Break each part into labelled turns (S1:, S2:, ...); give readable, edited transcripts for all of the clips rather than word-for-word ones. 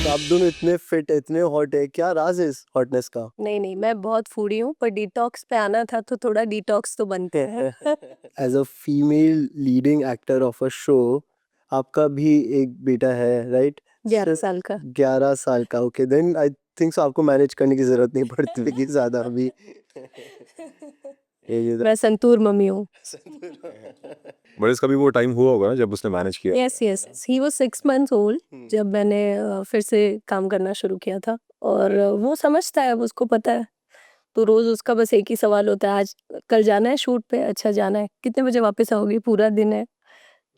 S1: तो आप दोनों इतने फिट, इतने हॉट है, क्या राज है इस हॉटनेस का?
S2: नहीं, मैं बहुत फूडी हूँ, पर डिटॉक्स पे आना था तो थोड़ा डिटॉक्स तो बनते हैं।
S1: As a female leading actor of a show, आपका भी एक बेटा है, राइट?
S2: 11 साल का।
S1: 11 साल का, okay, then I think so आपको मैनेज करने की जरूरत नहीं पड़ती लेकिन ज्यादा अभी। ये
S2: मैं संतूर मम्मी हूँ।
S3: बट इसका भी वो टाइम हुआ होगा ना जब उसने मैनेज किया।
S2: Yes, he was 6 months old जब मैंने फिर से काम करना शुरू किया था। और वो समझता है, अब उसको पता है। तो रोज उसका बस एक ही सवाल होता है, आज कल जाना है शूट पे? अच्छा जाना है, कितने बजे वापस आओगी? पूरा दिन है।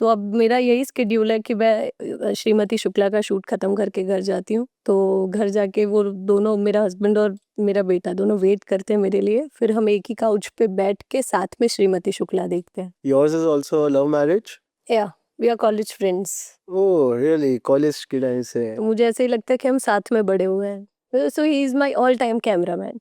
S2: तो अब मेरा यही शेड्यूल है कि मैं श्रीमती शुक्ला का शूट खत्म करके घर जाती हूँ। तो घर जाके वो दोनों, मेरा हस्बैंड और मेरा बेटा, दोनों वेट करते हैं मेरे लिए। फिर हम एक ही काउच पे बैठ के साथ में श्रीमती शुक्ला देखते हैं।
S1: Yours is also love marriage?
S2: Yeah we are college friends.
S1: Oh really, college के टाइम से?
S2: तो मुझे ऐसे ही लगता है कि हम साथ में बड़े हुए हैं। So he is my all time cameraman.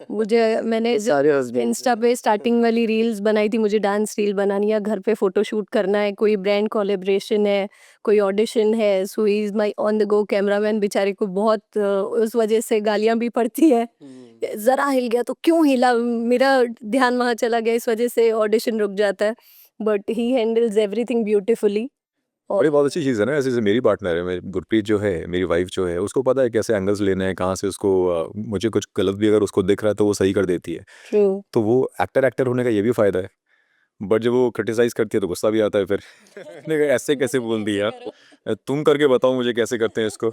S2: मैंने
S1: सारे हस्बैंड
S2: इंस्टा पे स्टार्टिंग वाली रील्स बनाई थी, मुझे डांस रील बनानी है, घर पे फोटो शूट करना है, कोई ब्रांड कोलैबोरेशन है, कोई ऑडिशन है। So he is my on the go cameraman. बेचारे को बहुत उस वजह से गालियां भी पड़ती है। जरा हिल गया तो क्यों हिला, मेरा ध्यान वहां चला गया, इस वजह से ऑडिशन रुक जाता है। But he handles everything beautifully.
S3: और ये बहुत अच्छी चीज़ है ना, ऐसे जैसे मेरी पार्टनर है, मेरी गुरप्रीत जो है, मेरी वाइफ जो है, उसको पता है कैसे एंगल्स लेने हैं, कहाँ से उसको मुझे कुछ गलत भी अगर उसको दिख रहा है तो वो सही कर देती है।
S2: ट्रू।
S3: तो वो एक्टर होने का ये भी फ़ायदा है। बट जब वो क्रिटिसाइज़ करती है तो गुस्सा भी आता है फिर। मैंने कहा ऐसे कैसे बोल दिया? तुम करके बताओ मुझे कैसे करते हैं इसको?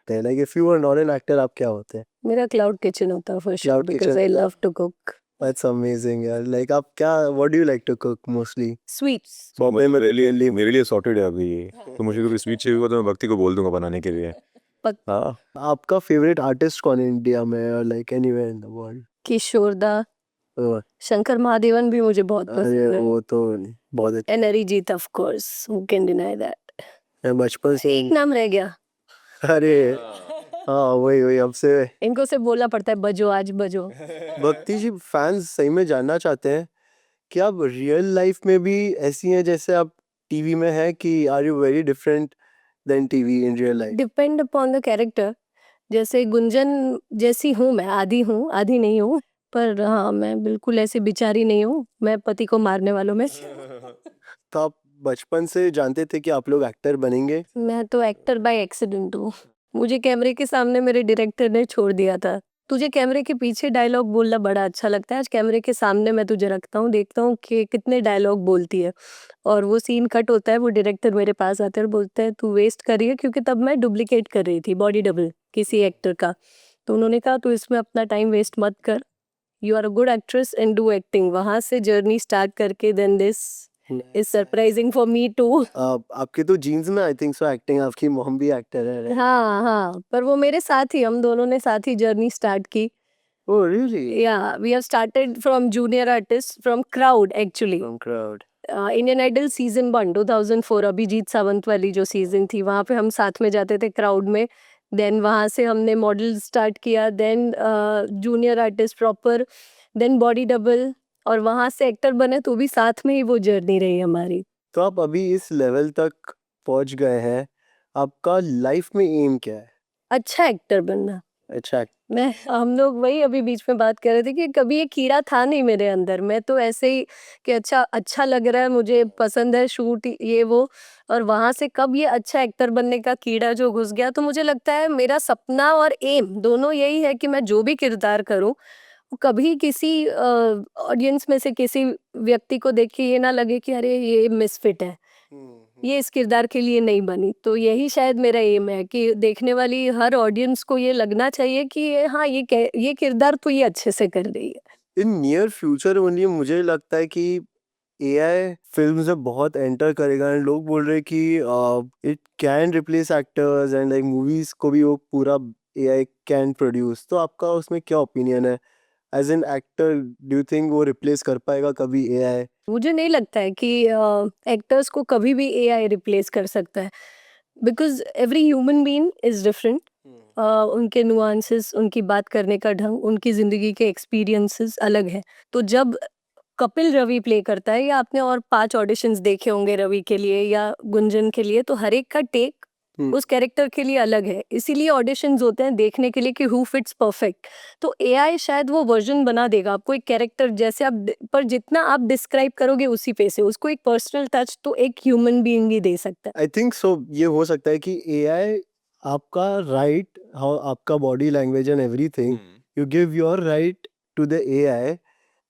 S1: Like if you are not an actor, आप क्या होते हैं?
S2: मेरा क्लाउड किचन होता है for sure,
S1: Cloud
S2: because
S1: kitchen.
S2: I love to cook
S1: That's amazing यार। लाइक आप क्या, what do you like to cook mostly?
S2: Sweets.
S1: Bombay में
S3: मेरे लिए सॉर्टेड है अभी ये। तो मुझे कभी स्वीट चाहिए होगा तो मैं भक्ति को बोल दूँगा बनाने के लिए। हाँ।
S1: आपका फेवरेट आर्टिस्ट कौन है इंडिया में और like anywhere in the world?
S2: Kishore da,
S1: oh,
S2: Shankar Mahadevan भी मुझे बहुत
S1: अरे
S2: पसंद है।
S1: वो तो बहुत अच्छा
S2: and Arijit of course, who can deny that.
S1: है, बचपन से।
S2: एक नाम रह गया,
S1: अरे हाँ, वही अब से।
S2: इनको से बोलना पड़ता है बजो आज बजो।
S1: भक्ति जी, फैंस सही में जानना चाहते हैं कि आप रियल लाइफ में भी ऐसी हैं जैसे आप टीवी में हैं, कि are you very different than TV in real life?
S2: Depend upon the character. जैसे गुंजन जैसी हूँ मैं, आधी नहीं हूँ। पर हाँ, मैं बिल्कुल ऐसी बिचारी नहीं हूँ, मैं पति को मारने वालों में से हूँ।
S1: तो आप बचपन से जानते थे कि आप लोग एक्टर बनेंगे?
S2: मैं तो एक्टर बाय एक्सीडेंट हूँ। मुझे कैमरे के सामने मेरे डायरेक्टर ने छोड़ दिया था, तुझे कैमरे के पीछे डायलॉग बोलना बड़ा अच्छा लगता है, आज कैमरे के सामने मैं तुझे रखता हूँ, देखता हूँ कि कितने डायलॉग बोलती है। और वो सीन कट होता है, वो डायरेक्टर मेरे पास आते हैं और बोलते हैं तू वेस्ट कर रही है, क्योंकि तब मैं डुप्लीकेट कर रही थी, बॉडी डबल किसी एक्टर का। तो उन्होंने कहा तू इसमें अपना टाइम वेस्ट मत कर, you are a good actress and do acting. वहां से जर्नी स्टार्ट करके then this is surprising for me too.
S1: आपके तो जीन्स में आई थिंक सो एक्टिंग, आपकी मॉम भी एक्टर है।
S2: हाँ, पर वो मेरे साथ ही, हम दोनों ने साथ ही जर्नी स्टार्ट की।
S1: Oh really?
S2: Yeah we have started from junior artist, from crowd actually.
S1: From crowd.
S2: Indian Idol season 1 2004, Abhijeet Sawant वाली जो सीजन थी, वहाँ पे हम साथ में जाते थे क्राउड में। देन वहाँ से हमने मॉडल स्टार्ट किया, then junior artist proper, then body double, और वहाँ से एक्टर बने, तो भी साथ में ही वो जर्नी रही हमारी।
S1: तो आप अभी इस लेवल तक पहुंच गए हैं, आपका लाइफ में एम क्या है?
S2: अच्छा एक्टर बनना।
S1: अच्छा।
S2: हम लोग वही अभी बीच में बात कर रहे थे कि कभी ये कीड़ा था नहीं मेरे अंदर, मैं तो ऐसे ही कि अच्छा लग रहा है, मुझे पसंद है शूट ये वो। और वहां से कब ये अच्छा एक्टर बनने का कीड़ा जो घुस गया, तो मुझे लगता है मेरा सपना और एम दोनों यही है कि मैं जो भी किरदार करूं, वो कभी किसी ऑडियंस में से किसी व्यक्ति को देख के ये ना लगे कि अरे ये मिसफिट है, ये इस किरदार के लिए नहीं बनी। तो यही शायद मेरा एम है कि देखने वाली हर ऑडियंस को ये लगना चाहिए कि हाँ, ये किरदार तो ये अच्छे से कर रही है।
S1: इन नियर फ्यूचर ओनली मुझे लगता है कि एआई फिल्म्स में बहुत एंटर करेगा, एंड लोग बोल रहे हैं कि it can replace actors and like movies को भी वो पूरा एआई कैन प्रोड्यूस। तो आपका उसमें क्या ओपिनियन है? As an actor, do you think वो रिप्लेस कर पाएगा कभी एआई?
S2: मुझे नहीं लगता है कि एक्टर्स को कभी भी एआई रिप्लेस कर सकता है, because every human being is different. उनके नुआंसेस, उनकी बात करने का ढंग, उनकी जिंदगी के एक्सपीरियंसेस अलग है। तो जब कपिल रवि प्ले करता है, या आपने और 5 ऑडिशंस देखे होंगे रवि के लिए या गुंजन के लिए, तो हर एक का टेक उस कैरेक्टर के लिए अलग है, इसीलिए ऑडिशंस होते हैं देखने के लिए कि हु फिट्स परफेक्ट। तो एआई शायद वो वर्जन बना देगा आपको एक कैरेक्टर जैसे पर जितना आप डिस्क्राइब करोगे उसी पे से उसको एक पर्सनल टच तो एक ह्यूमन बीइंग ही दे सकता है।
S1: आई थिंक सो ये हो सकता है कि एआई आपका राइट, हाउ आपका body language and everything, you give your right to the AI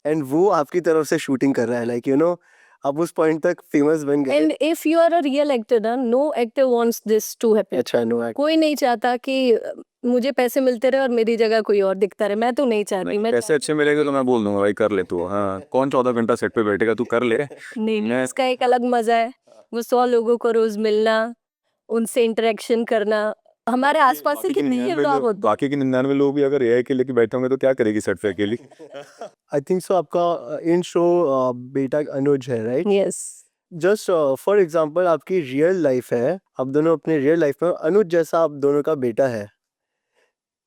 S1: and वो आपकी तरफ से शूटिंग कर रहा है, लाइक आप उस पॉइंट तक फेमस बन गए।
S2: And if you are a real actor ना, no actor wants this to happen.
S1: अच्छा, नो
S2: कोई नहीं चाहता कि मुझे पैसे मिलते रहे और मेरी जगह कोई और दिखता रहे, मैं तो नहीं चाहती। मैं
S3: पैसे अच्छे मिलेंगे तो मैं बोल दूंगा भाई कर ले तू, हाँ कौन 14 घंटा सेट पे बैठेगा, तू कर ले।
S2: नहीं,
S3: मैं
S2: इसका एक अलग मजा है, वो 100 लोगों को रोज मिलना, उनसे इंटरेक्शन करना। हमारे आसपास से कितने ये व्लॉग होते
S3: बाकी के 99 लोग भी अगर एआई के लेके बैठे होंगे तो क्या करेगी सेट पे अकेली।
S1: आई थिंक सो आपका इन शो बेटा अनुज है, राइट?
S2: हैं। यस,
S1: जस्ट फॉर एग्जांपल आपकी रियल लाइफ है, आप दोनों अपने रियल लाइफ में अनुज जैसा आप दोनों का बेटा है,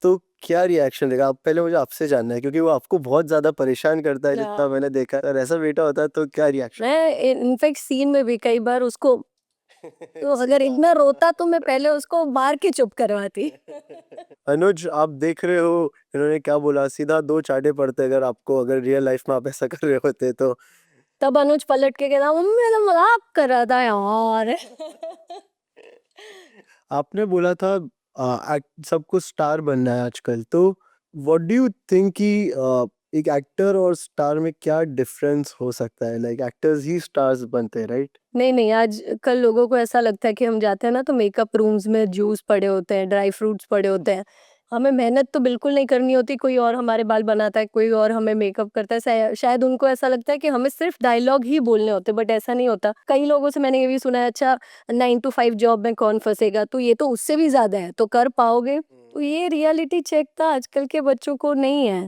S1: तो क्या रिएक्शन देगा? आप पहले मुझे आपसे जानना है क्योंकि वो आपको बहुत ज्यादा परेशान करता है जितना मैंने देखा है। अगर ऐसा बेटा होता है तो क्या रिएक्शन?
S2: मैं इनफैक्ट सीन में भी कई बार उसको, तो अगर इतना रोता तो मैं पहले उसको मार के चुप करवाती।
S1: अनुज, आप देख रहे हो इन्होंने क्या बोला, सीधा 2 चाटे पड़ते अगर आपको, अगर रियल लाइफ में आप ऐसा कर रहे होते तो।
S2: तब अनुज पलट के कहता मम्मी मैं तो मजाक कर रहा था यार।
S1: आपने बोला था सबको स्टार बनना है आजकल, तो व्हाट डू यू थिंक कि एक एक्टर और स्टार में क्या डिफरेंस हो सकता है? लाइक एक्टर्स ही स्टार्स बनते हैं, राइट?
S2: नहीं नहीं, आजकल लोगों को ऐसा लगता है कि हम जाते हैं ना तो मेकअप रूम्स में जूस पड़े होते हैं, ड्राई फ्रूट्स पड़े होते हैं। हमें मेहनत तो बिल्कुल नहीं करनी होती, कोई और हमारे बाल बनाता है, कोई और हमें मेकअप करता है। शायद उनको ऐसा लगता है कि हमें सिर्फ डायलॉग ही बोलने होते, बट ऐसा नहीं होता। कई लोगों से मैंने ये भी सुना है, अच्छा 9 to 5 जॉब में कौन फंसेगा, तो ये तो उससे भी ज्यादा है, तो कर पाओगे? तो ये रियलिटी चेक था आजकल के बच्चों को नहीं है।